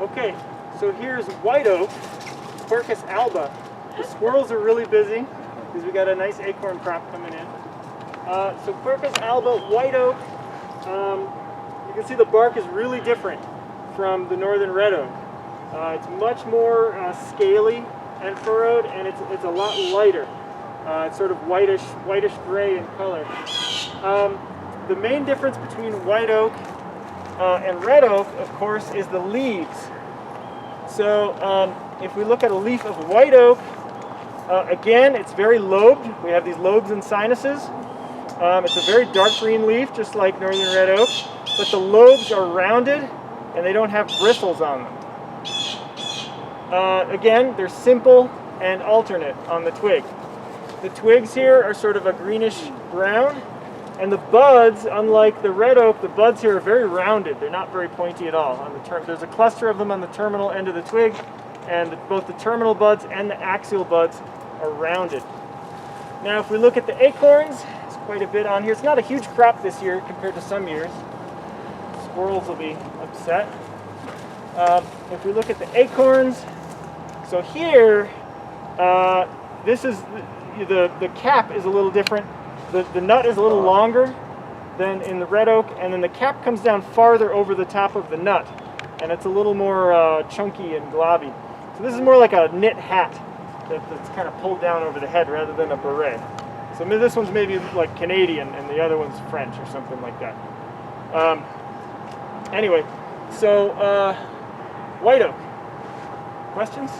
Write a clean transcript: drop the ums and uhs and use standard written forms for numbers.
Okay, so here's white oak, Quercus alba. The squirrels are really busy because we got a nice acorn crop coming in. So Quercus alba, white oak, you can see the bark is really different from the northern red oak. It's much more scaly and furrowed, and it's a lot lighter. It's sort of whitish gray in color. The main difference between white oak and red oak, of course, is the leaves. So if we look at a leaf of white oak, again, it's very lobed. We have these lobes and sinuses. It's a very dark green leaf, just like northern red oak, but the lobes are rounded and they don't have bristles on them. Again, they're simple and alternate on the twig. The twigs here are sort of a greenish brown, and the buds, unlike the red oak, the buds here are very rounded. They're not very pointy at all. There's a cluster of them on the terminal end of the twig, and both the terminal buds and the axial buds are rounded. Now if we look at the acorns, there's quite a bit on here. It's not a huge crop this year compared to some years. Squirrels will be upset. If we look at the acorns, so here, this is the cap is a little different. The nut is a little longer than in the red oak, and then the cap comes down farther over the top of the nut, and it's a little more chunky and globby. So this is more like a knit hat that's kind of pulled down over the head rather than a beret. So this one's maybe like Canadian, and the other one's French or something like that. Anyway, so white oak. Questions?